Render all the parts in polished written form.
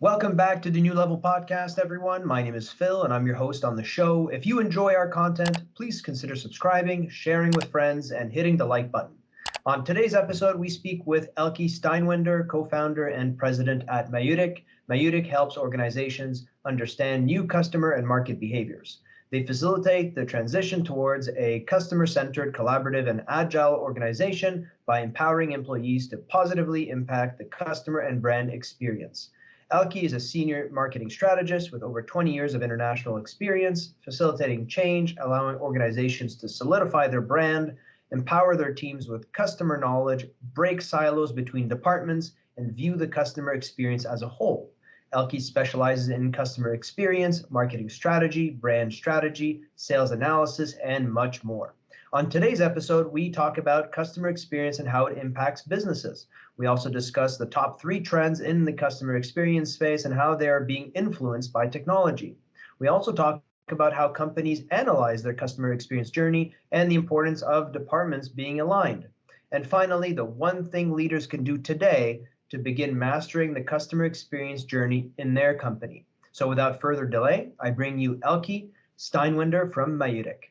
Welcome back to the New Level Podcast, everyone. My name is Phil, and I'm your host on the show. If you enjoy our content, please consider subscribing, sharing with friends, and hitting the like button. On today's episode, we speak with Elke Steinwender, co-founder and president at Maïeutyk. Maïeutyk helps organizations understand new customer and market behaviors. They facilitate the transition towards a customer-centered, collaborative, and agile organization by empowering employees to positively impact the customer and brand experience. Elke is a senior marketing strategist with over 20 years of international experience, facilitating change, allowing organizations to solidify their brand, empower their teams with customer knowledge, break silos between departments, and view the customer experience as a whole. Elke specializes in customer experience, marketing strategy, brand strategy, sales analysis, and much more. On today's episode, we talk about customer experience and how it impacts businesses. We also discuss the top 3 trends in the customer experience space and how they are being influenced by technology. We also talk about how companies analyze their customer experience journey and the importance of departments being aligned. And finally, the one thing leaders can do today to begin mastering the customer experience journey in their company. So without further delay, I bring you Elke Steinwender from Maïeutyk.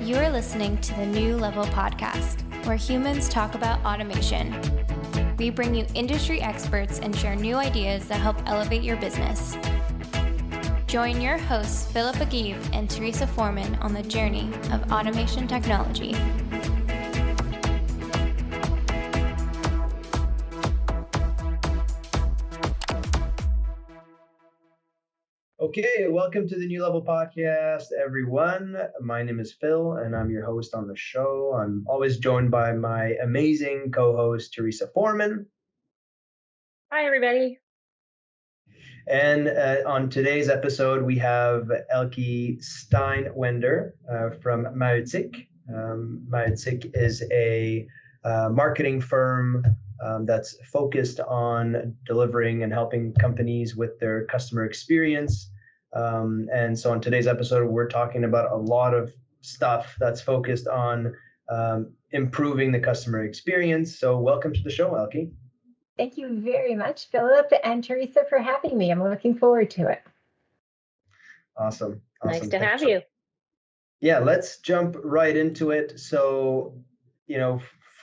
You're listening to the New Level Podcast, where humans talk about automation. We bring you industry experts and share new ideas that help elevate your business. Join your hosts, Philip Aguib and Teresa Foreman, on the journey of automation technology. Okay, welcome to the New Level Podcast, everyone. My name is Phil, and I'm your host on the show. I'm always joined by my amazing co-host, Teresa Foreman. Hi, everybody. And on today's episode, we have Elke Steinwender from Maïeutyk. Maïeutyk is a marketing firm that's focused on delivering and helping companies with their customer experience. And so on today's episode, we're talking about a lot of stuff that's focused on improving the customer experience. So welcome to the show, Elke. Thank you very much, Philip and Teresa, for having me. I'm looking forward to it. Awesome. Nice to have you. Yeah, let's jump right into it. So,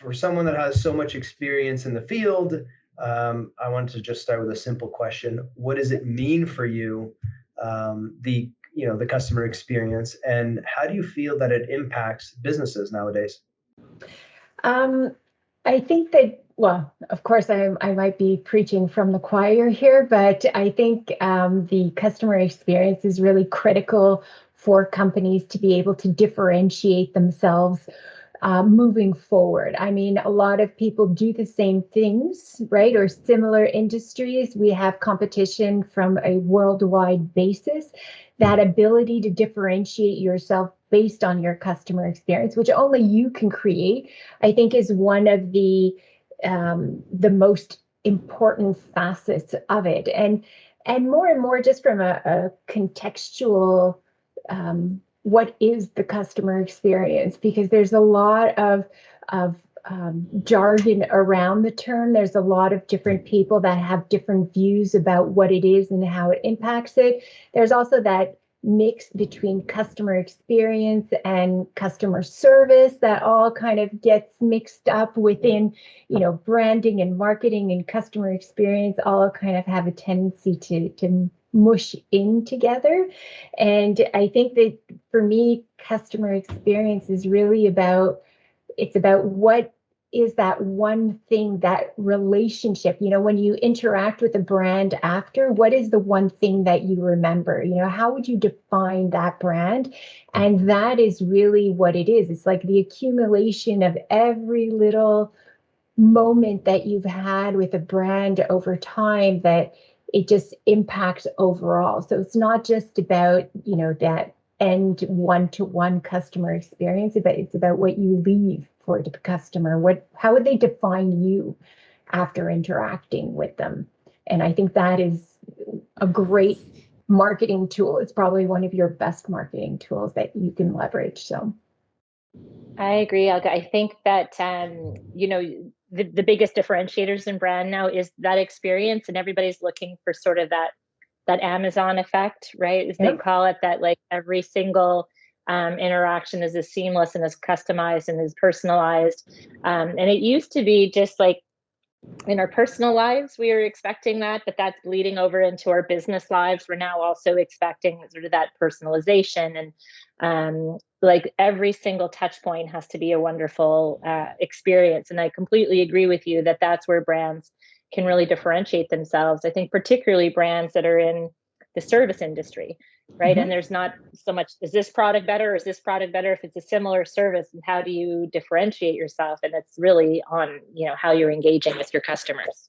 for someone that has so much experience in the field, I wanted to just start with a simple question. What does it mean for you, the customer experience, and how do you feel that it impacts businesses nowadays? I think that, well, of course, I might be preaching from the choir here, but I think the customer experience is really critical for companies to be able to differentiate themselves moving forward. I mean, a lot of people do the same things, right? Or similar industries. We have competition from a worldwide basis. That ability to differentiate yourself based on your customer experience, which only you can create, I think is one of the most important facets of it. And more just from a contextual what is the customer experience? Because there's a lot of jargon around the term. There's a lot of different people that have different views about what it is and how it impacts it. There's also that mix between customer experience and customer service that all kind of gets mixed up within, branding and marketing and customer experience all kind of have a tendency to mush in together. And I think that for me, customer experience is really about what is that one thing, that relationship, when you interact with a brand after, what is the one thing that you remember? How would you define that brand? And that is really what it is. It's like the accumulation of every little moment that you've had with a brand over time that it just impacts overall. So it's not just about, that end one-to-one customer experience, but it's about what you leave for the customer. How would they define you after interacting with them? And I think that is a great marketing tool. It's probably one of your best marketing tools that you can leverage. So I agree, Elke. I think that, the biggest differentiators in brand now is that experience, and everybody's looking for sort of that Amazon effect, right? As they call it, that like every single interaction is as seamless and as customized and as personalized. And it used to be just like in our personal lives, we were expecting that, but that's bleeding over into our business lives. We're now also expecting sort of that personalization, and like every single touch point has to be a wonderful experience. And I completely agree with you that that's where brands can really differentiate themselves. I think particularly brands that are in the service industry, right? And there's not so much, is this product better or is this product better? If it's a similar service, and how do you differentiate yourself? And it's really on, how you're engaging with your customers.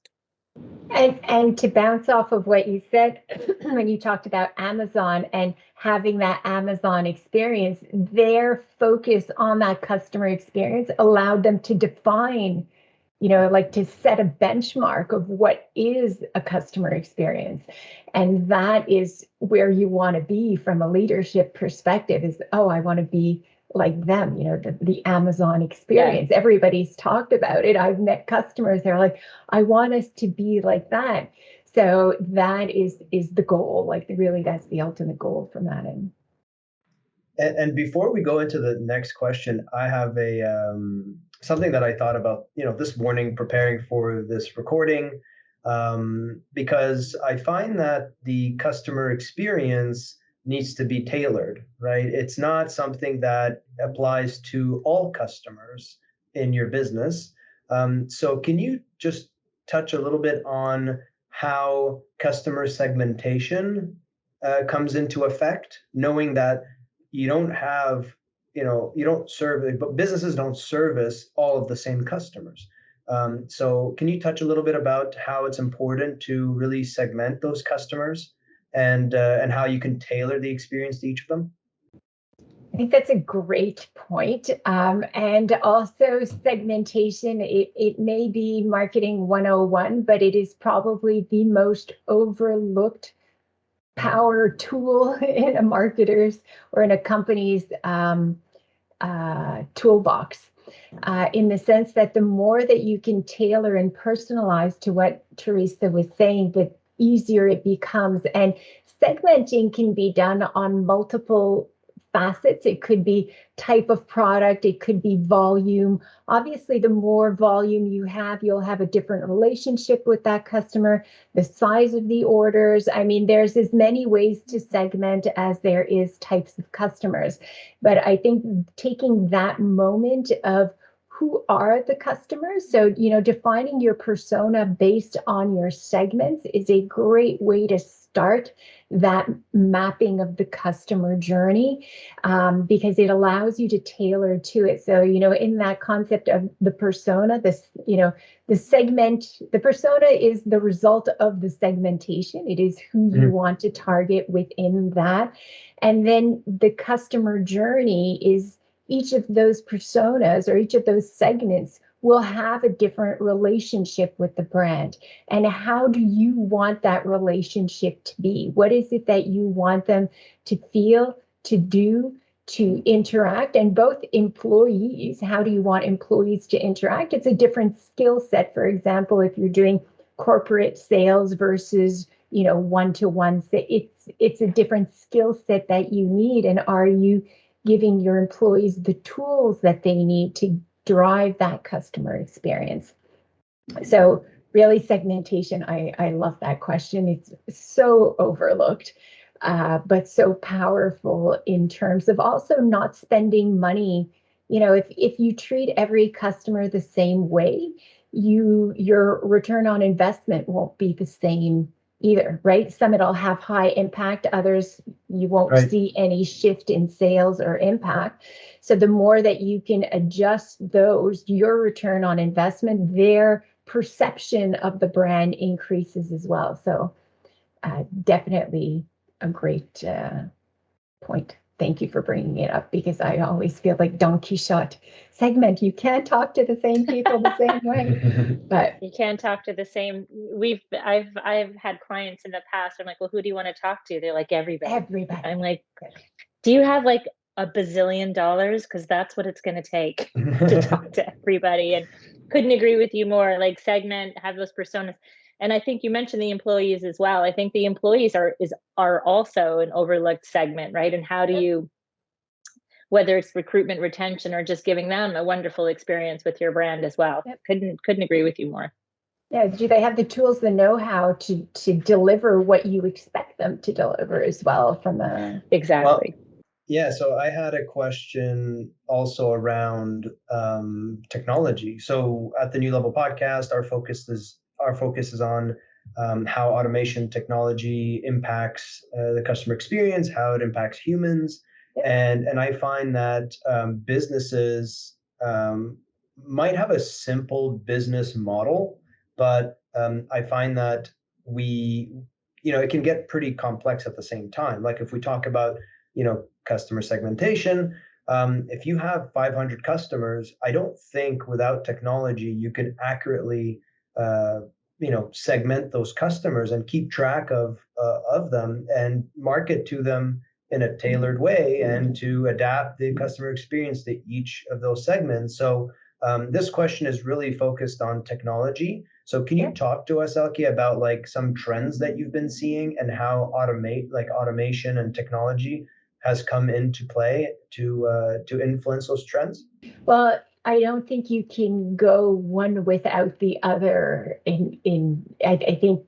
And to bounce off of what you said, when you talked about Amazon and having that Amazon experience, their focus on that customer experience allowed them to define, like to set a benchmark of what is a customer experience. And that is where you want to be from a leadership perspective is, I want to be like them, the Amazon experience. Yeah. Everybody's talked about it. I've met customers, they're like, I want us to be like that. So that is the goal. Like really, that's the ultimate goal from that end. And before we go into the next question, I have a something that I thought about, this morning preparing for this recording, because I find that the customer experience needs to be tailored, right? It's not something that applies to all customers in your business. So can you just touch a little bit on how customer segmentation comes into effect, knowing that you don't have, you don't serve, but businesses don't service all of the same customers. So can you touch a little bit about how it's important to really segment those customers and how you can tailor the experience to each of them? I think that's a great point. And also segmentation, it may be marketing 101, but it is probably the most overlooked power tool in a marketer's or in a company's toolbox, in the sense that the more that you can tailor and personalize to what Teresa was saying, the easier it becomes. And segmenting can be done on multiple facets. It could be type of product, it could be volume. Obviously, the more volume you have, you'll have a different relationship with that customer, the size of the orders. I mean, there's as many ways to segment as there is types of customers. But I think taking that moment of who are the customers, so, defining your persona based on your segments is a great way to start that mapping of the customer journey, because it allows you to tailor to it. So, in that concept of the persona, the persona is the result of the segmentation. It is who you want to target within that. And then the customer journey is each of those personas or each of those segments will have a different relationship with the brand. And how do you want that relationship to be? What is it that you want them to feel, to do, to interact? And both employees, how do you want employees to interact? It's a different skill set. For example, if you're doing corporate sales versus, one-to-one, it's a different skill set that you need. And are you giving your employees the tools that they need to drive that customer experience? So really, segmentation, I love that question. It's so overlooked, but so powerful in terms of also not spending money. If you treat every customer the same way, your return on investment won't be the same either, right? Some it'll have high impact, others you won't see any shift in sales or impact. So the more that you can adjust those, your return on investment, their perception of the brand increases as well. So definitely a great point. Thank you for bringing it up, because I always feel like Don Quixote. Segment, you can't talk to the same people the same way, but you can't talk to the same. I've had clients in the past. I'm like, well, who do you want to talk to? They're like, everybody. I'm like, do you have like $1 bazillion? Because that's what it's going to take to talk to everybody. Couldn't agree with you more. Like, segment, have those personas. And I think you mentioned the employees as well. I think the employees are also an overlooked segment, right? And how do you, whether it's recruitment, retention, or just giving them a wonderful experience with your brand as well. Yep. Couldn't agree with you more. Yeah, do they have the tools, the know-how to deliver what you expect them to deliver as well from a Exactly. Well, yeah, so I had a question also around technology. So at the New Level podcast, our focus is on how automation technology impacts the customer experience, how it impacts humans, and I find that businesses might have a simple business model, but I find that it can get pretty complex at the same time. Like if we talk about customer segmentation. If you have 500 customers, I don't think without technology you can accurately, segment those customers and keep track of them and market to them in a tailored way and to adapt the customer experience to each of those segments. So this question is really focused on technology. So can you talk to us, Elke, about like some trends that you've been seeing and how automation and technology has come into play to influence those trends? Well, I don't think you can go one without the other. I think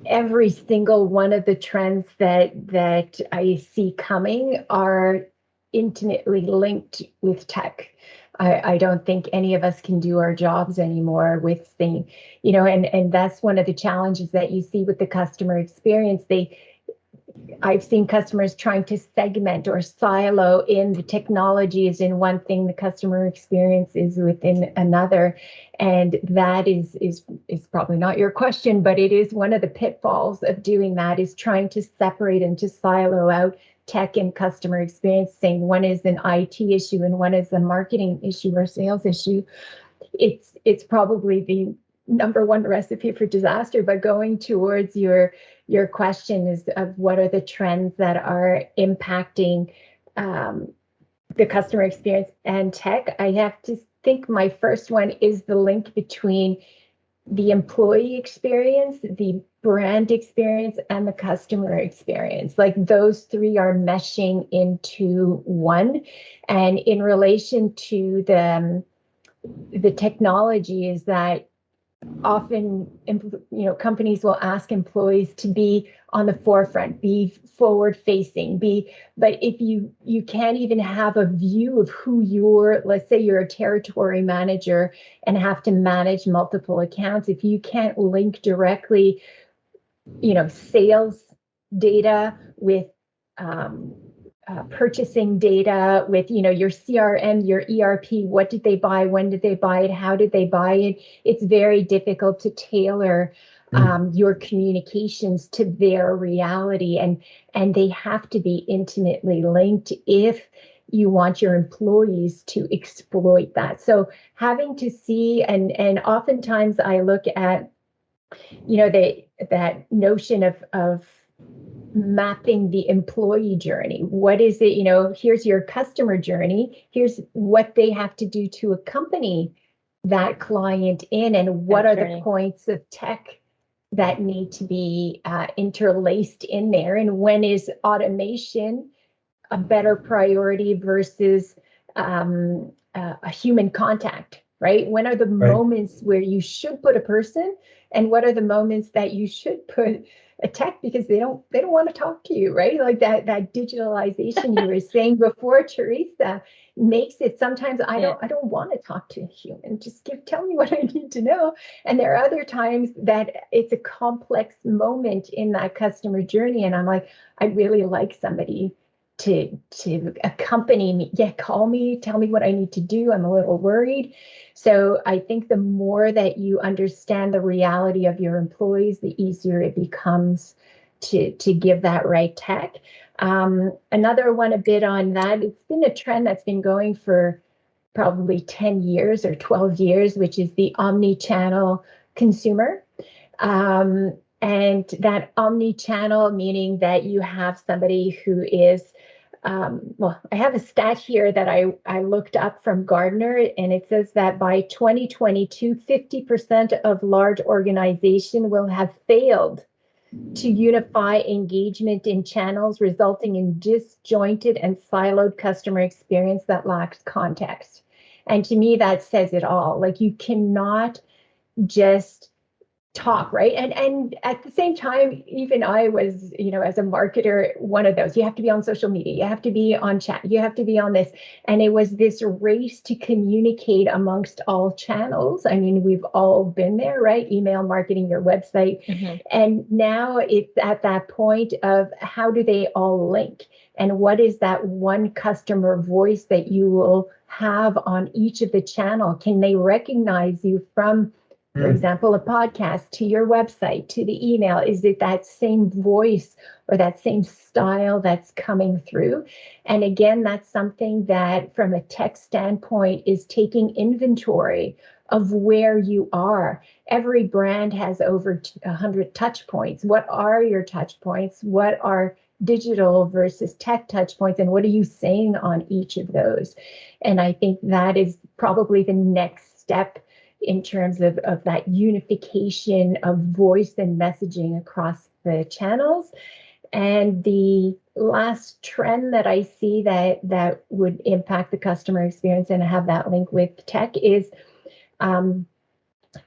every single one of the trends that I see coming are intimately linked with tech. I don't think any of us can do our jobs anymore with things, and that's one of the challenges that you see with the customer experience. I've seen customers trying to segment or silo in the technology is in one thing, the customer experience is within another. And that is probably not your question, but it is one of the pitfalls of doing that, is trying to separate and to silo out tech and customer experience, saying one is an IT issue and one is a marketing issue or sales issue. It's probably the number one recipe for disaster. But going towards your question is of what are the trends that are impacting the customer experience and tech, I have to think my first one is the link between the employee experience, the brand experience, and the customer experience. Like those three are meshing into one. And in relation to the technology is that often, companies will ask employees to be on the forefront, be forward facing, but if you can't even have a view of who let's say you're a territory manager and have to manage multiple accounts, if you can't link directly, sales data with purchasing data with, your CRM, your ERP, what did they buy? When did they buy it? How did they buy it? It's very difficult to tailor your communications to their reality. And they have to be intimately linked if you want your employees to exploit that. So having to see, and oftentimes I look at, that notion of mapping the employee journey. What is it? Here's your customer journey. Here's what they have to do to accompany that client in, and what are the points of tech that need to be interlaced in there. And when is automation a better priority versus a human contact, right? When are the moments where you should put a person, and what are the moments that you should put a tech because they don't want to talk to you, right? Like that digitalization you were saying before, Teresa, makes it sometimes I don't want to talk to a human. Just tell me what I need to know. And there are other times that it's a complex moment in that customer journey, and I'm like, I'd really like somebody to accompany me. Yeah, call me, tell me what I need to do. I'm a little worried. So I think the more that you understand the reality of your employees, the easier it becomes to give that right tech. Another one a bit on that, it's been a trend that's been going for probably 10 years or 12 years, which is the omni-channel consumer. And that omni-channel meaning that you have somebody who is well, I have a stat here that I looked up from Gardner, and it says that by 2022, 50% of large organizations will have failed to unify engagement in channels, resulting in disjointed and siloed customer experience that lacks context. And to me, that says it all. Like, you cannot just talk, right? And at the same time, even I was, as a marketer, one of those. You have to be on social media, you have to be on chat, you have to be on this. And it was this race to communicate amongst all channels. I mean, we've all been there, right? Email marketing, your website. Mm-hmm. And now it's at that point of how do they all link? And what is that one customer voice that you will have on each of the channel? Can they recognize you from, for example, a podcast, to your website, to the email? Is it that same voice or that same style that's coming through? And again, that's something that from a tech standpoint is taking inventory of where you are. Every brand has over 100 touch points. What are your touch points? What are digital versus tech touch points? And what are you saying on each of those? And I think that is probably the next step in terms of that unification of voice and messaging across the channels. And the last trend that I see that would impact the customer experience and have that link with tech is the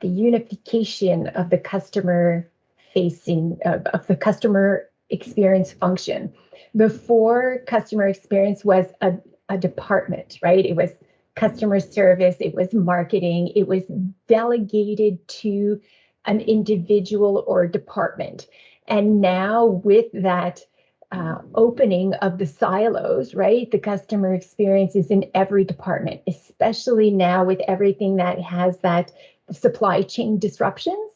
unification of the customer facing, of the customer experience function. Before, customer experience was a department, right? It was customer service, it was marketing, it was delegated to an individual or department. And now with that opening of the silos, right, the customer experience is in every department, especially now with everything that has that supply chain disruptions,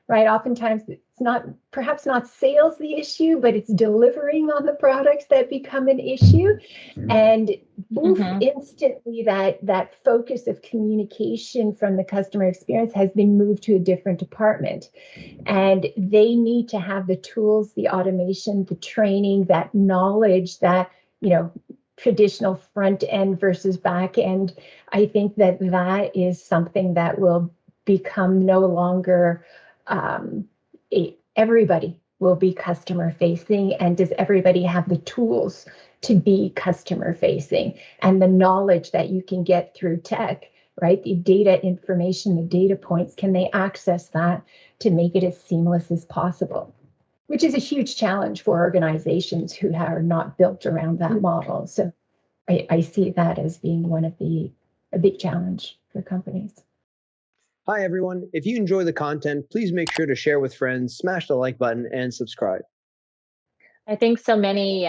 right? Oftentimes it's not, perhaps not sales the issue, but it's delivering on the products that become an issue. And instantly that focus of communication from the customer experience has been moved to a different department. And they need to have the tools, the automation, the training, that knowledge, that, traditional front end versus back end. I think that is something that will become no longer everybody will be customer facing. And does everybody have the tools to be customer facing and the knowledge that you can get through tech, right? The data information, the data points, can they access that to make it as seamless as possible? Which is a huge challenge for organizations who are not built around that model. So I see that as being a big challenge for companies. Hi, everyone. If you enjoy the content, please make sure to share with friends, smash the like button, and subscribe. I think so many,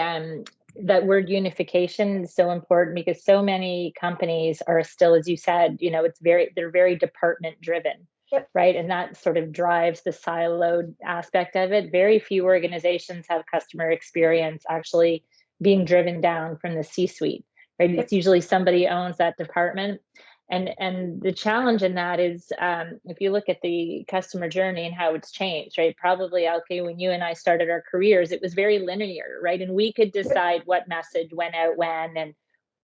that word unification is so important because so many companies are still, as you said, they're very department driven, yep. Right? And that sort of drives the siloed aspect of it. Very few organizations have customer experience actually being driven down from the C-suite, right? Yep. It's usually somebody owns that department. And the challenge in that is, if you look at the customer journey and how it's changed, right? Probably, Elke, when you and I started our careers, it was very linear, right? And we could decide what message went out when and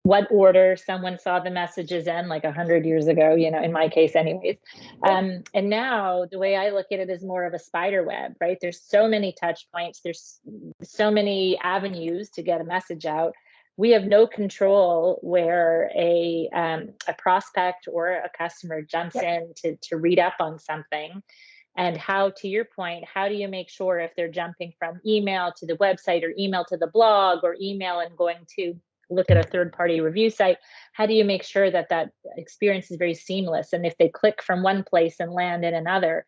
what order someone saw the messages in, like 100 years ago, in my case anyways. And now the way I look at it is more of a spider web, right? There's so many touch points. There's so many avenues to get a message out. We have no control where a prospect or a customer jumps in to read up on something. And how, to your point, how do you make sure if they're jumping from email to the website or email to the blog or email and going to look at a third-party review site, how do you make sure that experience is very seamless? And if they click from one place and land in another,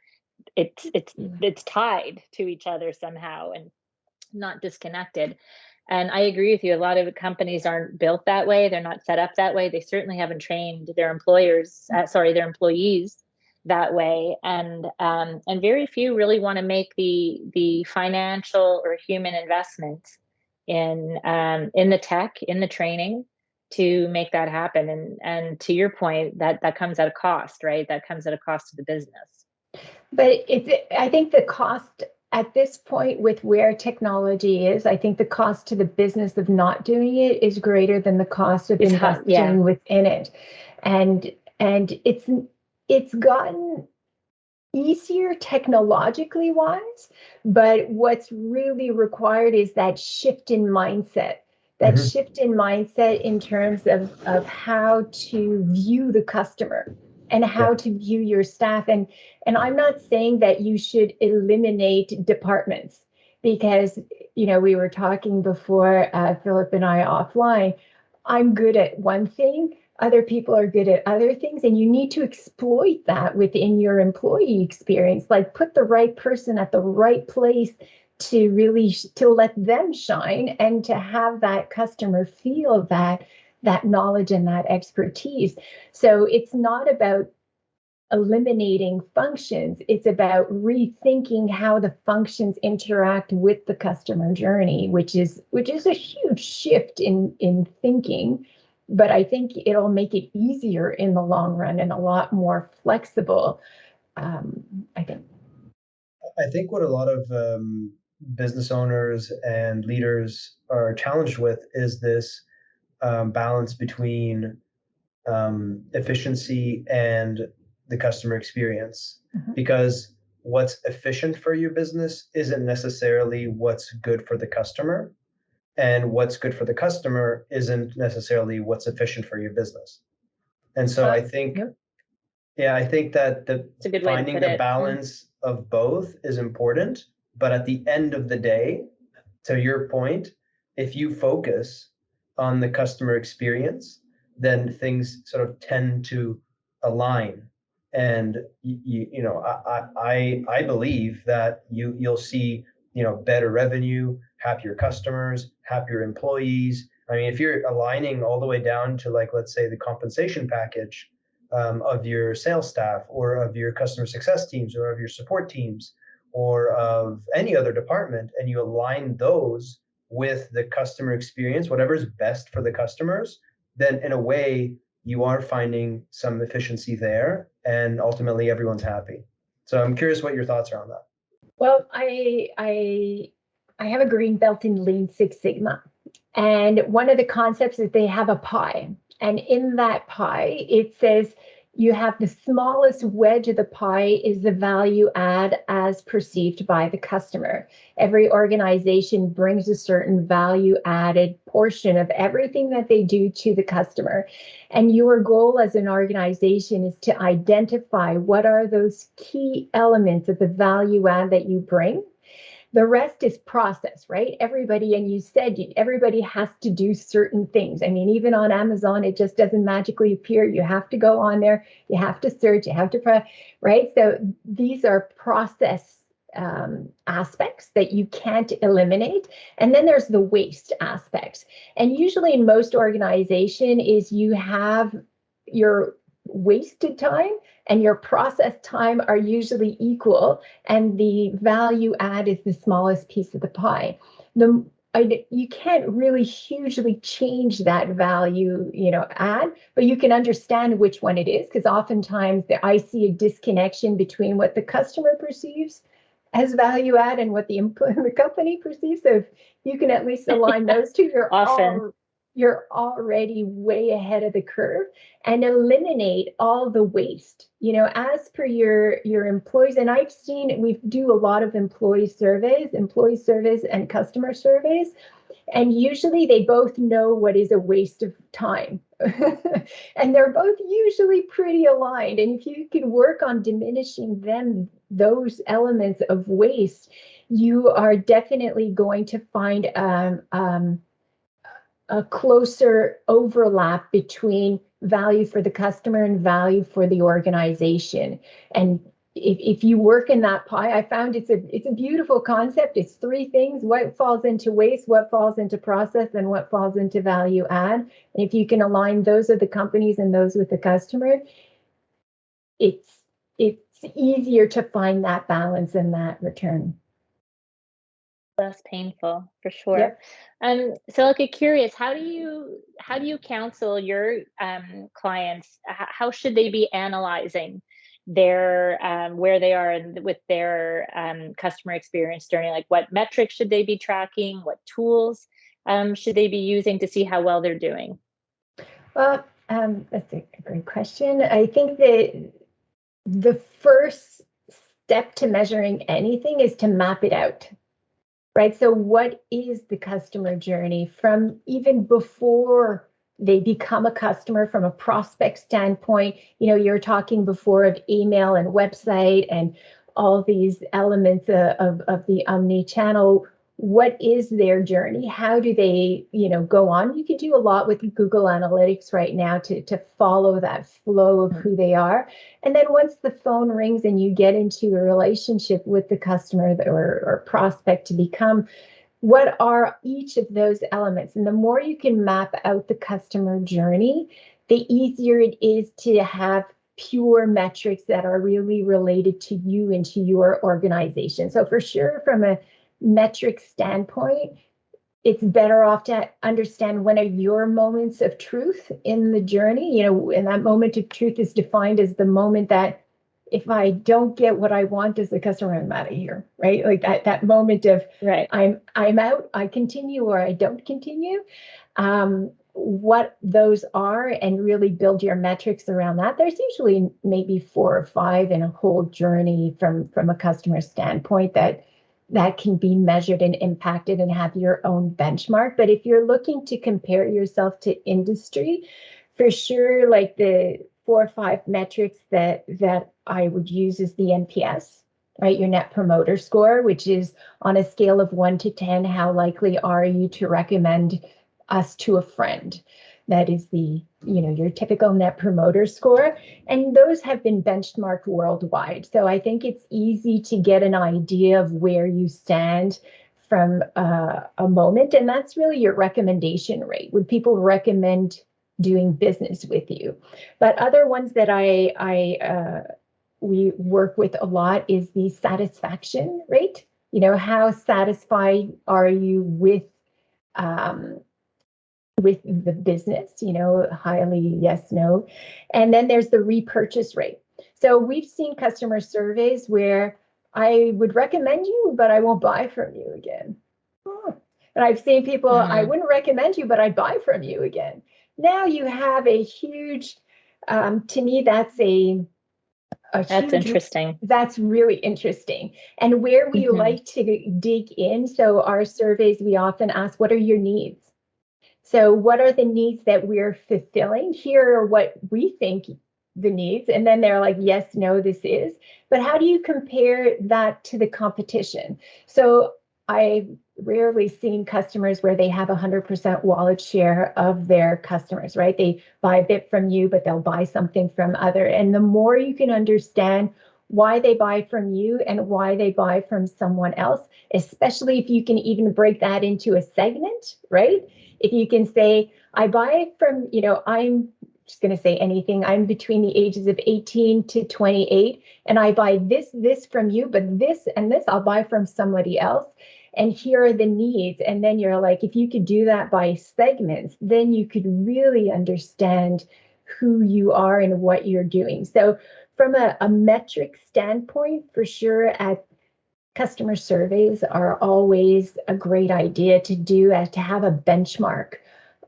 it's tied to each other somehow and not disconnected. And I agree with you. A lot of companies aren't built that way. They're not set up that way. They certainly haven't trained their employees that way. And very few really want to make the financial or human investment in the tech, in the training to make that happen. And to your point, that comes at a cost, right? That comes at a cost to the business. But I think the cost at this point, with where technology is, I think the cost to the business of not doing it is greater than the cost of investing within it. And it's gotten easier technologically wise, but what's really required is that shift in mindset. That shift in mindset in terms of how to view the customer and how to view your staff. And I'm not saying that you should eliminate departments, because, we were talking before, Philip and I offline, I'm good at one thing, other people are good at other things, and you need to exploit that within your employee experience. Like, put the right person at the right place to really to let them shine, and to have that customer feel that knowledge and that expertise. So it's not about eliminating functions, it's about rethinking how the functions interact with the customer journey, which is a huge shift in thinking. But I think it'll make it easier in the long run and a lot more flexible. I think what a lot of business owners and leaders are challenged with is this balance between efficiency and the customer experience. Because what's efficient for your business isn't necessarily what's good for the customer, and what's good for the customer isn't necessarily what's efficient for your business. And so I think that finding the balance of both is important. But at the end of the day, to your point, if you focus on the customer experience, then things sort of tend to align. And I believe that you'll see better revenue, happier customers, happier employees. I mean, if you're aligning all the way down to, like, let's say, the compensation package of your sales staff, or of your customer success teams, or of your support teams, or of any other department, and you align those with the customer experience, whatever's best for the customers, then in a way you are finding some efficiency there, and ultimately everyone's happy. So I'm curious what your thoughts are on that. Well, I have a green belt in Lean Six Sigma, and one of the concepts is they have a pie, and in that pie it says you have the smallest wedge of the pie is the value add as perceived by the customer. Every organization brings a certain value added portion of everything that they do to the customer. And your goal as an organization is to identify what are those key elements of the value add that you bring. The rest is process, right? Everybody, and you said everybody has to do certain things. I mean, even on Amazon, it just doesn't magically appear. You have to go on there, you have to search, you have to, right? So these are process aspects that you can't eliminate. And then there's the waste aspects. And usually in most organization is you have your wasted time and your process time are usually equal, and the value add is the smallest piece of the pie. You can't really hugely change that value, add, but you can understand which one it is, because oftentimes I see a disconnection between what the customer perceives as value add and what the company perceives. So if you can at least align those two, you're already way ahead of the curve, and eliminate all the waste, as per your employees. And I've seen, we do a lot of employee surveys and customer surveys, and usually they both know what is a waste of time. And they're both usually pretty aligned. And if you can work on diminishing those elements of waste, you are definitely going to find a closer overlap between value for the customer and value for the organization. And if you work in that pie, I found it's a beautiful concept. It's three things: what falls into waste, what falls into process, and what falls into value add. And if you can align those with the companies and those with the customer, it's easier to find that balance and that return. Less painful, for sure. Yep. So Elke, curious, how do you counsel your clients? How should they be analyzing their where they are with their customer experience journey? Like, what metrics should they be tracking? What tools should they be using to see how well they're doing? Well, that's a great question. I think that the first step to measuring anything is to map it out, right? So what is the customer journey from even before they become a customer, from a prospect standpoint? You're talking before of email and website and all these elements of the omni-channel. What is their journey? How do they, go on? You can do a lot with Google Analytics right now to follow that flow of who they are. And then once the phone rings and you get into a relationship with the customer or prospect to become, what are each of those elements? And the more you can map out the customer journey, the easier it is to have pure metrics that are really related to you and to your organization. So for sure, from a metric standpoint, it's better off to understand when are your moments of truth in the journey, and that moment of truth is defined as the moment that if I don't get what I want as the customer, I'm out of here, right? Like that moment of right. I'm out, I continue or I don't continue. What those are, and really build your metrics around that. There's usually maybe 4 or 5 in a whole journey from a customer standpoint that can be measured and impacted and have your own benchmark. But if you're looking to compare yourself to industry, for sure, like the 4 or 5 metrics that I would use is the NPS, right? Your net promoter score, which is on a scale of 1 to 10, how likely are you to recommend us to a friend? That is the, your typical net promoter score. And those have been benchmarked worldwide. So I think it's easy to get an idea of where you stand from a moment. And that's really your recommendation rate. Would people recommend doing business with you? But other ones that we work with a lot is the satisfaction rate. How satisfied are you with the business, highly yes, no. And then there's the repurchase rate. So we've seen customer surveys where I would recommend you, but I won't buy from you again. And I've seen people, I wouldn't recommend you, but I'd buy from you again. Now you have a huge, to me, that's That's interesting. That's really interesting. And where we like to dig in, so our surveys, we often ask, what are your needs? So what are the needs that we're fulfilling? Here are what we think the needs. And then they're like, yes, no, this is. But how do you compare that to the competition? So I've rarely seen customers where they have 100% wallet share of their customers, right? They buy a bit from you, but they'll buy something from other. And the more you can understand why they buy from you and why they buy from someone else, especially if you can even break that into a segment, right? If you can say, I buy from, I'm just going to say anything. I'm between the ages of 18 to 28, and I buy this from you, but this and this I'll buy from somebody else. And here are the needs. And then you're like, if you could do that by segments, then you could really understand who you are and what you're doing. So from a metric standpoint, for sure, customer surveys are always a great idea to do, to have a benchmark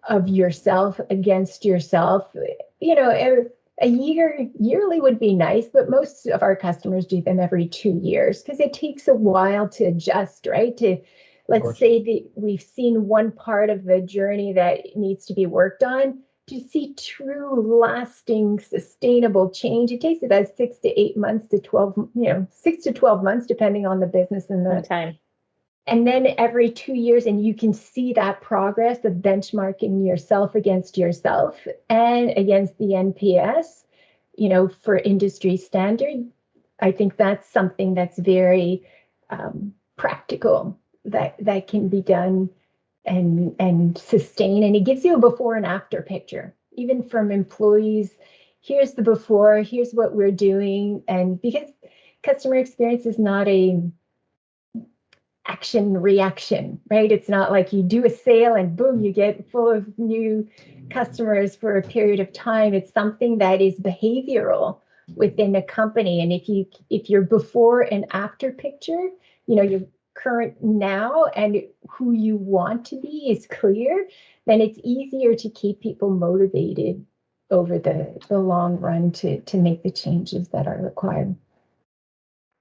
of yourself against yourself. Yearly would be nice, but most of our customers do them every 2 years because it takes a while to adjust, right? Let's say that we've seen one part of the journey that needs to be worked on. To see true, lasting, sustainable change, it takes about 6 to 8 months to 12, 6 to 12 months, depending on the business and the time. And then every 2 years, and you can see that progress of benchmarking yourself against yourself and against the NPS, for industry standard. I think that's something that's very practical that can be done and sustain, and it gives you a before and after picture, even from employees. Here's the before, here's what we're doing. And because customer experience is not a action reaction, right? It's not like you do a sale and boom, you get full of new customers for a period of time. It's something that is behavioral within a company. And if your before and after picture, your current now and who you want to be is clear, then it's easier to keep people motivated over the long run to make the changes that are required.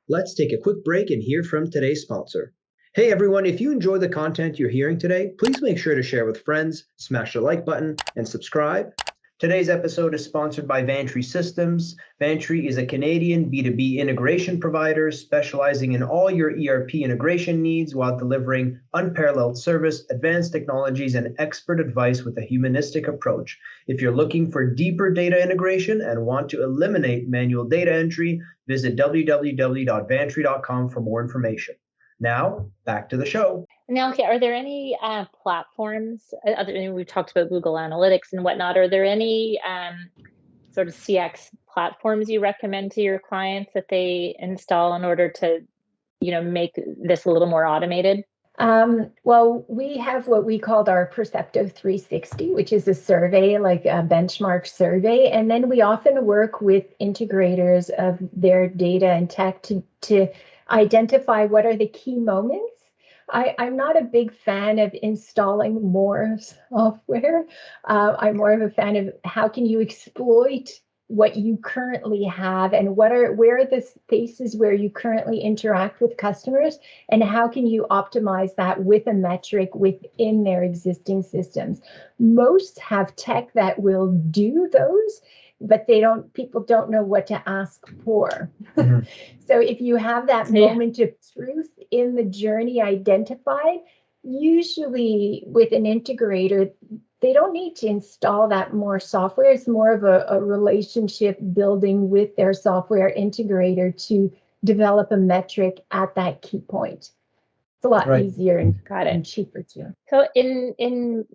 Let's take a quick break and hear from today's sponsor. Hey everyone, if you enjoy the content you're hearing today, please make sure to share with friends, smash the like button, and subscribe. Today's episode is sponsored by Vantry Systems. Vantry is a Canadian B2B integration provider specializing in all your ERP integration needs while delivering unparalleled service, advanced technologies, and expert advice with a humanistic approach. If you're looking for deeper data integration and want to eliminate manual data entry, visit www.vantry.com for more information. Now, back to the show. Now, okay, are there any platforms, we've talked about Google Analytics and whatnot, are there any sort of CX platforms you recommend to your clients that they install in order to, make this a little more automated? Well, we have what we called our Percepto 360, which is a survey, like a benchmark survey. And then we often work with integrators of their data and tech to identify what are the key moments. I'm not a big fan of installing more software. I'm more of a fan of how can you exploit what you currently have and where are the spaces where you currently interact with customers, and how can you optimize that with a metric within their existing systems. Most have tech that will do those, but people don't know what to ask for. Mm-hmm. So if you have that moment of truth in the journey identified, usually with an integrator, they don't need to install that more software. It's more of a relationship building with their software integrator to develop a metric at that key point. It's a lot easier and cheaper too. So in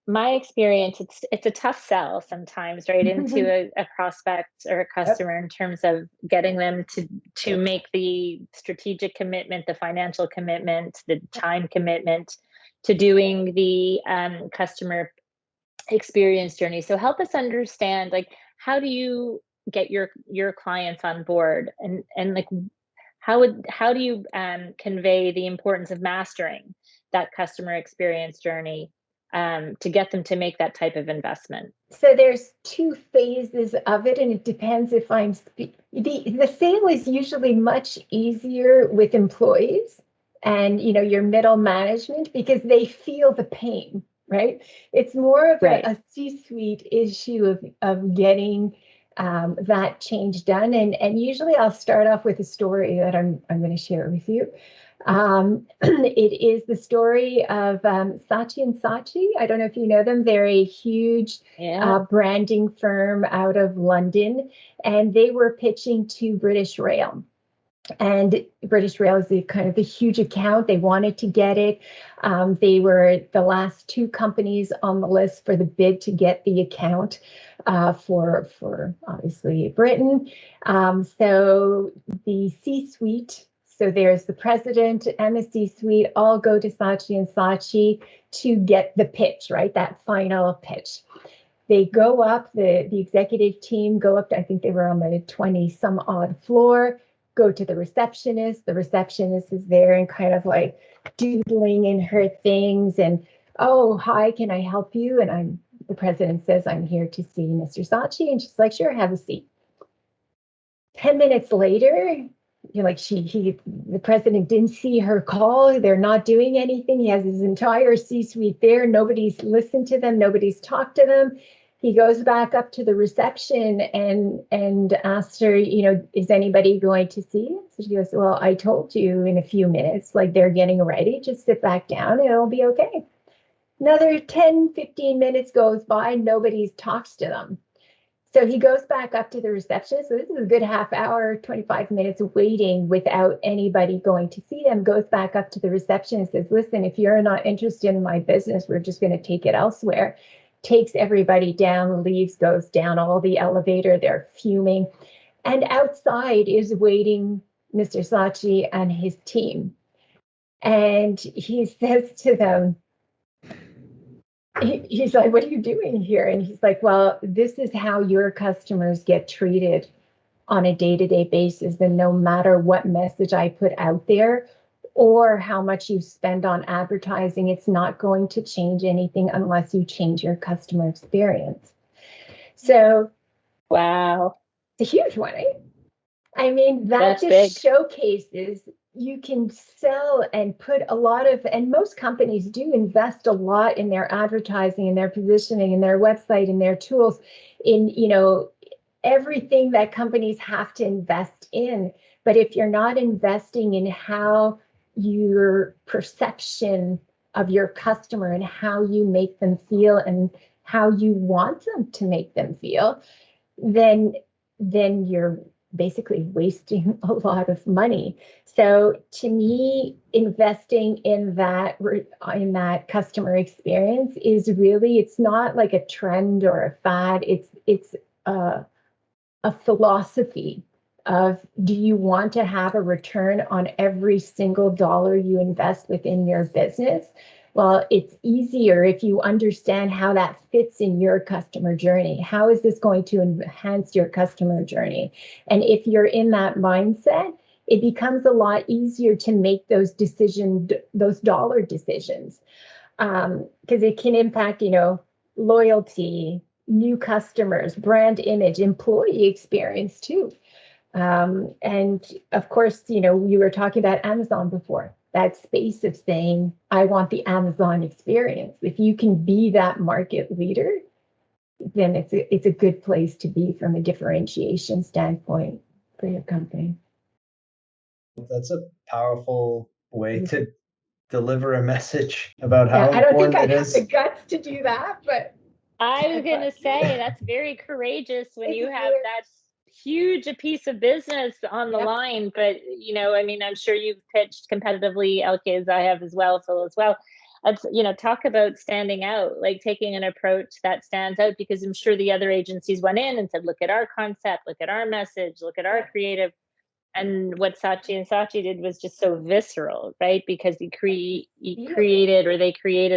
my experience, it's a tough sell sometimes, right, into a prospect or a customer in terms of getting them to make the strategic commitment, the financial commitment, the time commitment to doing the customer experience journey. So help us understand, like, how do you get your clients on board, and like how do you convey the importance of mastering that customer experience journey to get them to make that type of investment? So there's two phases of it, and it depends if the sale is usually much easier with employees and your middle management, because they feel the pain, right? It's more of a C-suite issue of getting that change done. And usually I'll start off with a story that I'm going to share with you. It is the story of Saatchi & Saatchi. I don't know if you know them. They're a huge branding firm out of London, and they were pitching to British Rail. And British Rail is kind of a huge account. They wanted to get it. They were the last two companies on the list for the bid to get the account for obviously Britain. So the C-suite, so there's the president and the C-suite, all go to Saatchi & Saatchi to get the pitch, right? That final pitch. They go up, the executive team go up to, I think they were on the 20 some odd floor, go to the receptionist. The receptionist is there and kind of like doodling in her things and, oh, hi, can I help you? And the president says, I'm here to see Mr. Saatchi. And she's like, sure, have a seat. 10 minutes later, the president didn't see her call. They're not doing anything. He has his entire C-suite there. Nobody's listened to them. Nobody's talked to them. He goes back up to the reception and asks her, is anybody going to see you? So she goes, well, I told you in a few minutes, like they're getting ready. Just sit back down and it'll be okay. Another 10, 15 minutes goes by. Nobody talks to them. So he goes back up to the receptionist. So this is a good half hour, 25 minutes waiting without anybody going to see them. Goes back up to the receptionist and says, listen, if you're not interested in my business, we're just going to take it elsewhere. Takes everybody down, leaves, goes down all the elevator. They're fuming. And outside is waiting Mr. Saatchi and his team. And he says to them, he's like, what are you doing here? And he's like, well, this is how your customers get treated on a day-to-day basis, then no matter what message I put out there or how much you spend on advertising, it's not going to change anything unless you change your customer experience. So, wow, it's a huge one, eh? I mean, that that's just big. showcases you can sell and put a lot of, and most companies do invest a lot in their advertising and their positioning and their website and their tools in, everything that companies have to invest in. But if you're not investing in how your perception of your customer and how you make them feel and how you want them to make them feel, then you're basically wasting a lot of money. So to me, investing in that customer experience is really, it's not like a trend or a fad. It's a philosophy of, do you want to have a return on every single dollar you invest within your business? Well, it's easier if you understand how that fits in your customer journey. How is this going to enhance your customer journey? And if you're in that mindset, it becomes a lot easier to make those decisions, those dollar decisions, because it can impact, loyalty, new customers, brand image, employee experience too. And of course, we were talking about Amazon before, that space of saying, I want the Amazon experience. If you can be that market leader, then it's a good place to be from a differentiation standpoint for your company. That's a powerful way to deliver a message about Yeah, how I don't think important I it have the is. guts to do that, but I was going to say that's very courageous when you have very, that huge a piece of business on the yep. line. But, I mean, I'm sure you've pitched competitively, Elke, as I have as well, Phil as well. It's, talk about standing out, like taking an approach that stands out, because I'm sure the other agencies went in and said, look at our concept, look at our message, look at our creative. And what Saatchi and Saatchi did was just so visceral, right? Because they created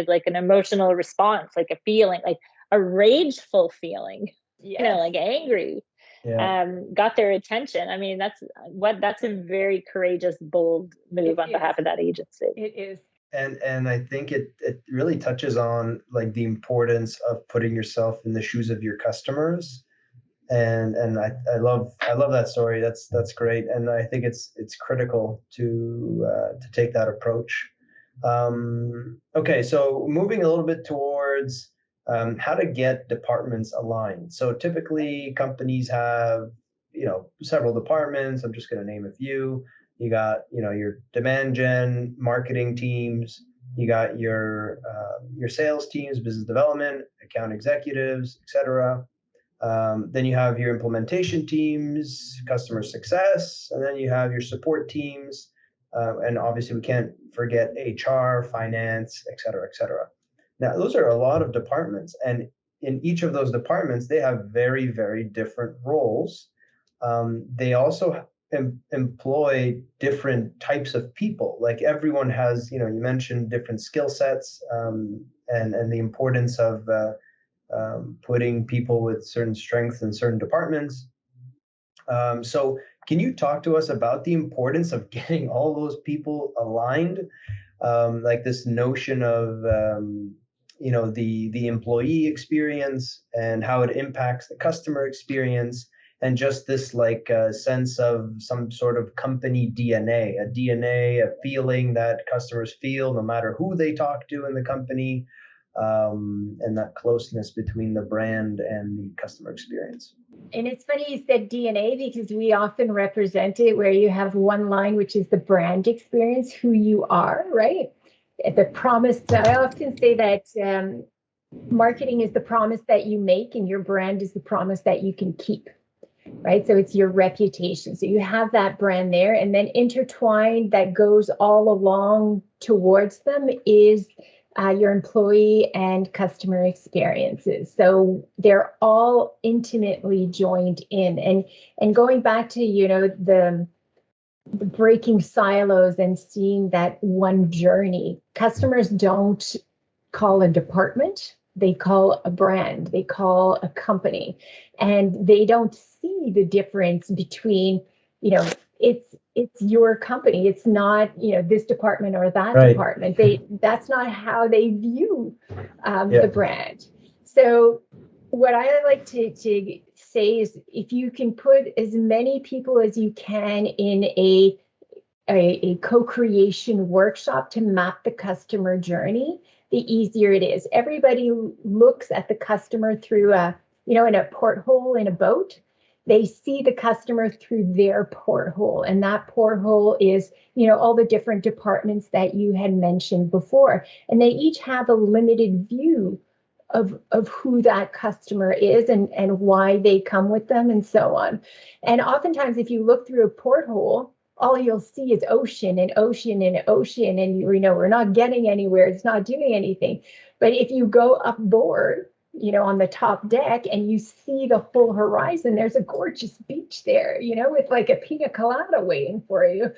like an emotional response, like a feeling, like a rageful feeling, Yes. like angry, Yeah. got their attention. I mean, that's a very courageous, bold move on behalf of that agency. It is. And I think it really touches on like the importance of putting yourself in the shoes of your customers. And I love that story. That's great, and I think it's critical to take that approach. Okay, so moving a little bit towards how to get departments aligned. So typically companies have several departments. I'm just going to name a few. You got your demand gen, marketing teams. You got your sales teams, business development, account executives, etc. Then you have your implementation teams, customer success, and then you have your support teams. And obviously, we can't forget HR, finance, et cetera, et cetera. Now, those are a lot of departments. And in each of those departments, they have very, very different roles. They also employ different types of people. Like everyone has, you mentioned different skill sets, and the importance of putting people with certain strengths in certain departments. So can you talk to us about the importance of getting all those people aligned? Like this notion of the employee experience and how it impacts the customer experience, and just this like sense of some sort of company DNA, a feeling that customers feel no matter who they talk to in the company, and that closeness between the brand and the customer experience. And it's funny you said DNA, because we often represent it where you have one line, which is the brand experience, who you are, right? The promise. I often say that marketing is the promise that you make, and your brand is the promise that you can keep, right? So it's your reputation. So you have that brand there, and then intertwined that goes all along towards them is your employee and customer experiences. So they're all intimately joined in. And going back to the breaking silos and seeing that one journey, customers don't call a department they call a brand, they call a company, and they don't see the difference between, it's your company. It's not, this department or that department. That's not how they view the brand. So what I like to say is, if you can put as many people as you can in a co-creation workshop to map the customer journey, the easier it is. Everybody looks at the customer through in a porthole in a boat. They see the customer through their porthole, and that porthole is, all the different departments that you had mentioned before, and they each have a limited view of who that customer is and why they come with them and so on. And oftentimes, if you look through a porthole, all you'll see is ocean and ocean and ocean, and we're not getting anywhere. It's not doing anything. But if you go up board, on the top deck, and you see the whole horizon, there's a gorgeous beach there, with like a pina colada waiting for you.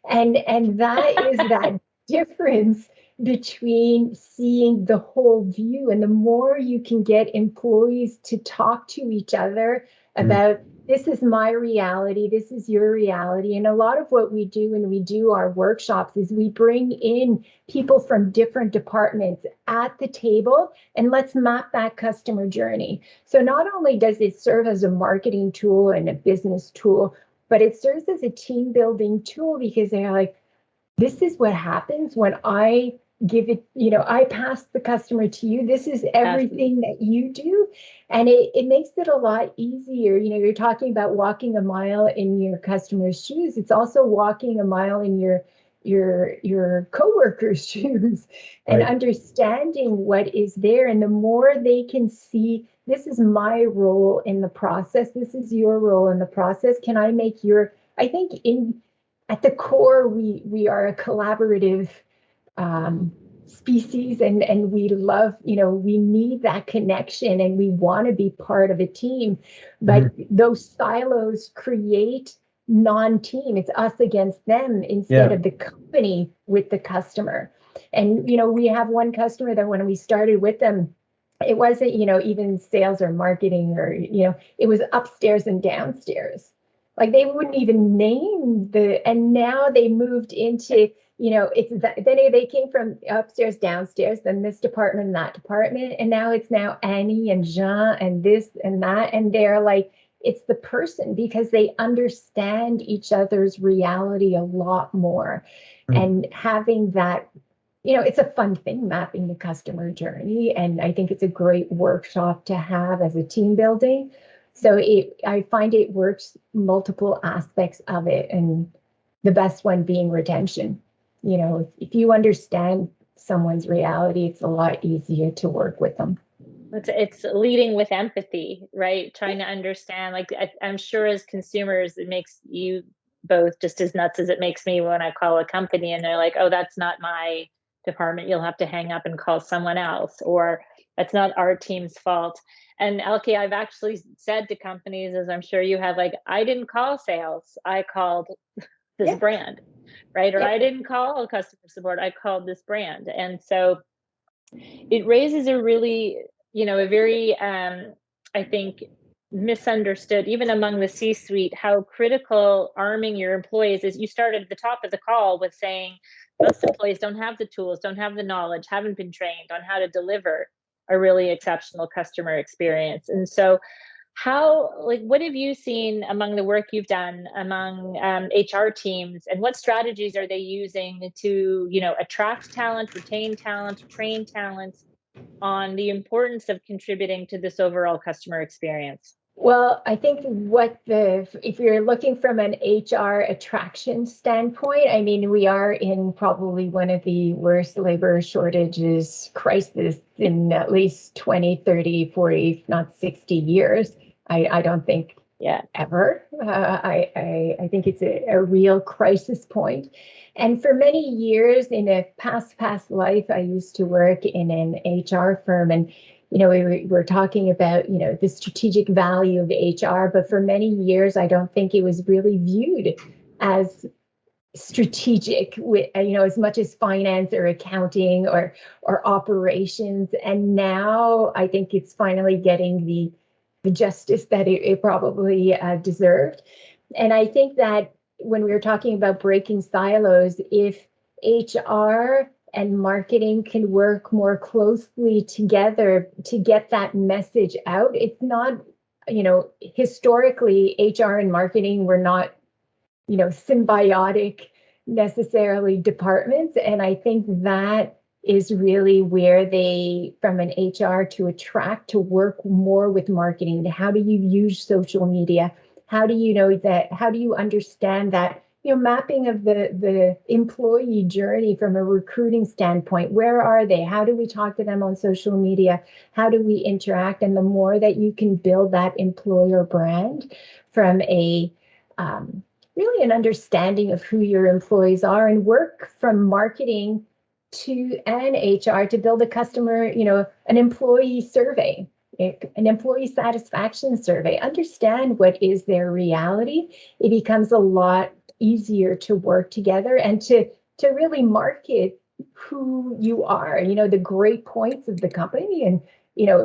And that is that difference between seeing the whole view. And the more you can get employees to talk to each other about, this is my reality, this is your reality. And a lot of what we do when we do our workshops is we bring in people from different departments at the table, and let's map that customer journey. So not only does it serve as a marketing tool and a business tool, but it serves as a team building tool, because they're like, this is what happens when I give it, I pass the customer to you. This is everything that you do. And it makes it a lot easier. You're talking about walking a mile in your customer's shoes. It's also walking a mile in your coworkers' shoes, and understanding what is there. And the more they can see, this is my role in the process, this is your role in the process. Can I make I think at the core, we are a collaborative species, and we love, we need that connection, and we want to be part of a team. But those silos create non-team. It's us against them instead of the company with the customer. And, we have one customer that when we started with them, it wasn't, even sales or marketing or, it was upstairs and downstairs. Like they wouldn't even name and now they moved into, then they came from upstairs, downstairs, then this department and that department. And now it's Annie and Jean and this and that. And they're like, it's the person, because they understand each other's reality a lot more. And having that, it's a fun thing, mapping the customer journey. And I think it's a great workshop to have as a team building. So I find it works multiple aspects of it, and the best one being retention. If you understand someone's reality, it's a lot easier to work with them. It's leading with empathy, right? Trying to understand, like I'm sure as consumers, it makes you both just as nuts as it makes me when I call a company and they're like, oh, that's not my department. You'll have to hang up and call someone else, or that's not our team's fault. And Elke, I've actually said to companies, as I'm sure you have, like, I didn't call sales, I called this brand, right? Or I didn't call customer support, I called this brand. And so it raises a really, a very, I think, misunderstood, even among the C-suite, how critical arming your employees is. You started at the top of the call with saying most employees don't have the tools, don't have the knowledge, haven't been trained on how to deliver a really exceptional customer experience. And so what have you seen among the work you've done among HR teams, and what strategies are they using to, attract talent, retain talent, train talent on the importance of contributing to this overall customer experience? Well, I think if you're looking from an HR attraction standpoint, I mean, we are in probably one of the worst labor shortages crisis in at least 20, 30, 40, if not 60 years. I don't think ever. I think it's a real crisis point. And for many years in a past life, I used to work in an HR firm, and we were talking about, the strategic value of HR, but for many years, I don't think it was really viewed as strategic with, as much as finance or accounting or operations. And now I think it's finally getting the justice that it probably deserved. And I think that when we were talking about breaking silos, if HR and marketing can work more closely together to get that message out, it's not, historically, HR and marketing were not, symbiotic necessarily departments. And I think that is really where they, from an HR to attract, to work more with marketing. How do you use social media? How do you know that? How do you understand that? Mapping of the employee journey from a recruiting standpoint. Where are they? How do we talk to them on social media? How do we interact? And the more that you can build that employer brand from a really an understanding of who your employees are, and work from marketing to an HR to build a customer, an employee survey, an employee satisfaction survey, understand what is their reality. It becomes a lot easier to work together and to really market who you are, the great points of the company, and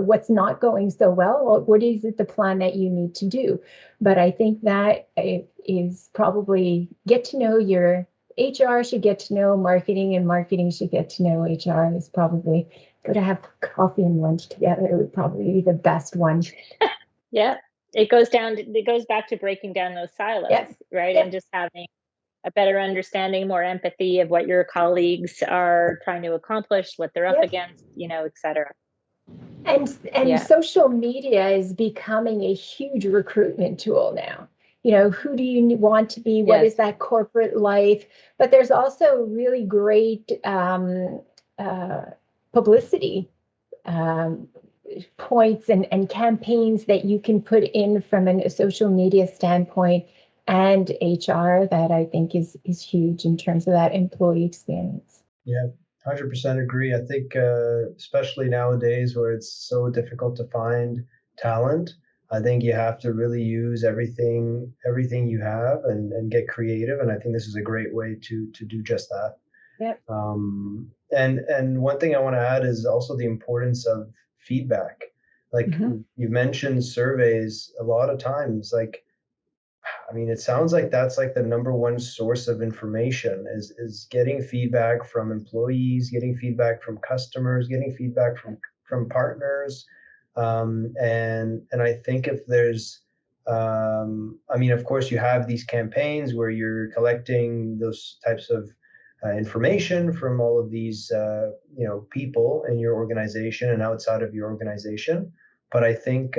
what's not going so well. What is it, the plan that you need to do? But I think that is probably get to know your HR should get to know marketing, and marketing should get to know HR. And it's probably go to have coffee and lunch together. It would probably be the best one. Yeah, it goes back to breaking down those silos, right? And just having a better understanding, more empathy of what your colleagues are trying to accomplish, what they're up against, et cetera. And social media is becoming a huge recruitment tool now. Who do you want to be? What is that corporate life? But there's also really great publicity points and campaigns that you can put in from a social media standpoint and HR that I think is huge in terms of that employee experience. Yeah, 100% agree. I think especially nowadays where it's so difficult to find talent, I think you have to really use everything you have and get creative. And I think this is a great way to do just that. Yep. And one thing I want to add is also the importance of feedback. Like you mentioned surveys a lot of times, it sounds like that's like the number one source of information is getting feedback from employees, getting feedback from customers, getting feedback from partners. And I think if there's, of course you have these campaigns where you're collecting those types of information from all of these, people in your organization and outside of your organization. But I think,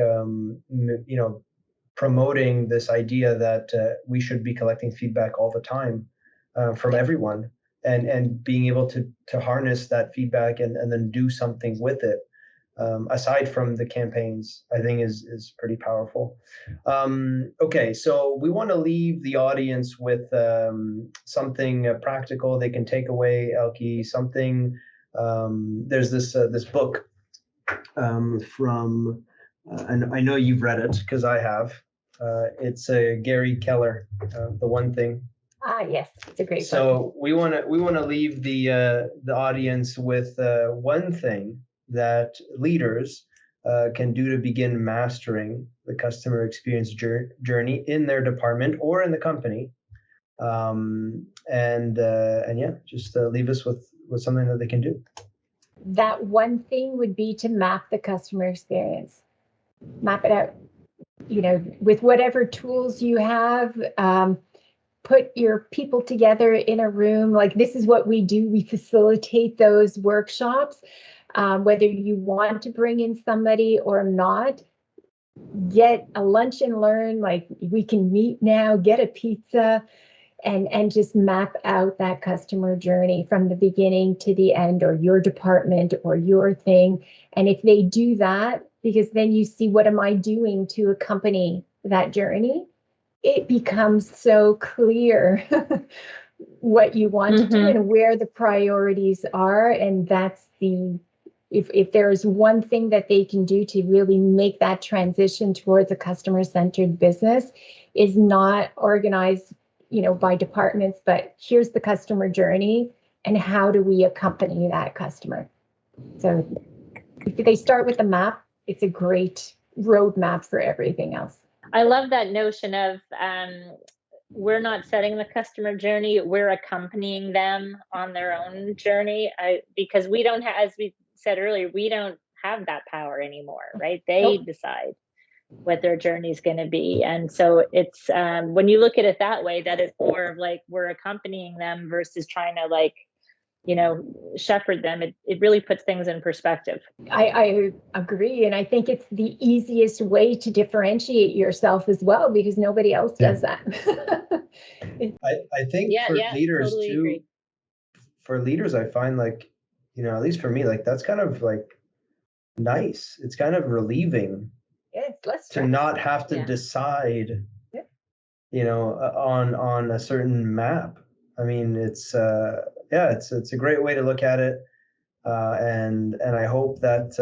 promoting this idea that we should be collecting feedback all the time from everyone, and being able to harness that feedback and then do something with it, aside from the campaigns, I think is pretty powerful. Okay, so we want to leave the audience with something practical they can take away, Elke, something. There's this book from, and I know you've read it because I have. It's Gary Keller, The One Thing. Yes, it's a great book. So we want to leave the audience with one thing that leaders can do to begin mastering the customer experience journey in their department or in the company, just leave us with something that they can do. That one thing would be to map the customer experience. Map it out, with whatever tools you have. Put your people together in a room. Like, this is what we do. We facilitate those workshops. Whether you want to bring in somebody or not, get a lunch and learn. Like, we can meet now, get a pizza, and just map out that customer journey from the beginning to the end, or your department or your thing. And if they do that, because then you see, what am I doing to accompany that journey? It becomes so clear what you want to do and where the priorities are. And that's if there's one thing that they can do to really make that transition towards a customer-centered business, is not organize by departments, but here's the customer journey and how do we accompany that customer. So if they start with the map, it's a great roadmap for everything else. I love that notion of we're not setting the customer journey, we're accompanying them on their own journey, because we don't have, as we said earlier, we don't have that power anymore, right? They decide what their journey is going to be. And so it's when you look at it that way, that is more of like we're accompanying them versus trying to shepherd them. It really puts things in perspective. I agree. And I think it's the easiest way to differentiate yourself as well, because nobody else does that. I think for leaders totally too, agree. For leaders, I find at least for me, that's kind of nice. It's kind of relieving to not have to decide, on a certain map. I mean, it's a great way to look at it, and I hope that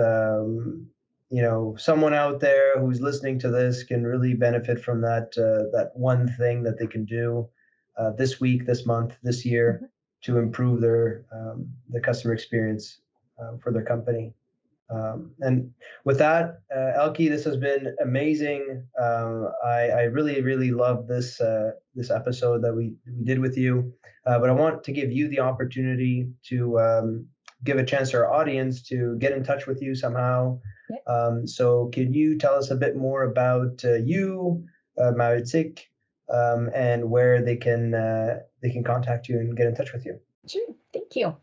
someone out there who's listening to this can really benefit from that one thing that they can do this week, this month, this year to improve the customer experience for their company. And with that, Elke, this has been amazing. I really, really love this episode that we did with you. But I want to give you the opportunity to give a chance to our audience to get in touch with you somehow. So could you tell us a bit more about you, Maïeutyk, and where they can contact you and get in touch with you? Sure. Thank you.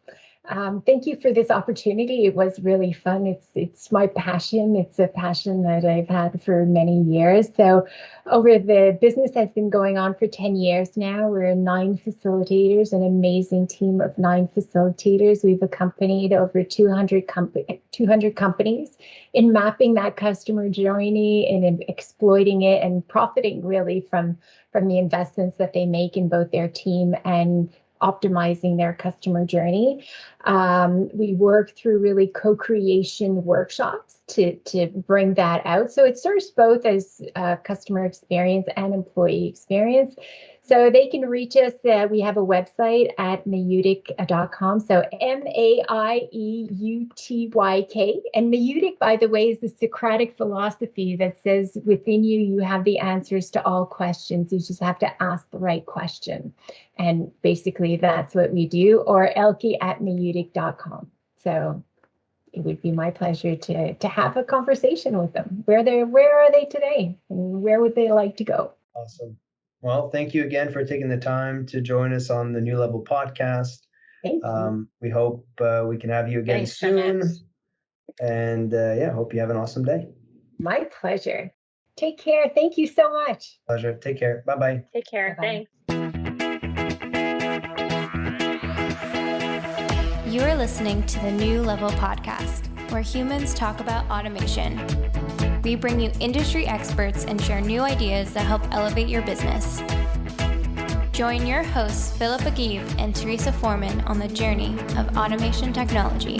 Thank you for this opportunity. It was really fun. It's my passion. It's a passion that I've had for many years. So the business has been going on for 10 years now. We're 9 facilitators, an amazing team of 9 facilitators. We've accompanied over 200 companies in mapping that customer journey and in exploiting it and profiting really from the investments that they make in both their team and optimizing their customer journey. We work through really co-creation workshops to bring that out. So it serves both as customer experience and employee experience. So they can reach us. We have a website at maïeutyk.com. So MAIEUTYK. And Maïeutyk, by the way, is the Socratic philosophy that says within you have the answers to all questions. You just have to ask the right question. And basically that's what we do, or Elke at Maïeutyk.com. So it would be my pleasure to have a conversation with them. Where are they today? And where would they like to go? Awesome. Well, thank you again for taking the time to join us on the New Level podcast. Thank you. We hope we can have you again soon. So and hope you have an awesome day. My pleasure. Take care. Thank you so much. Pleasure. Take care. Bye-bye. Take care. Bye-bye. Thanks. You are listening to the New Level podcast, where humans talk about automation. We bring you industry experts and share new ideas that help elevate your business. Join your hosts, Philip Aguib and Teresa Foreman, on the journey of automation technology.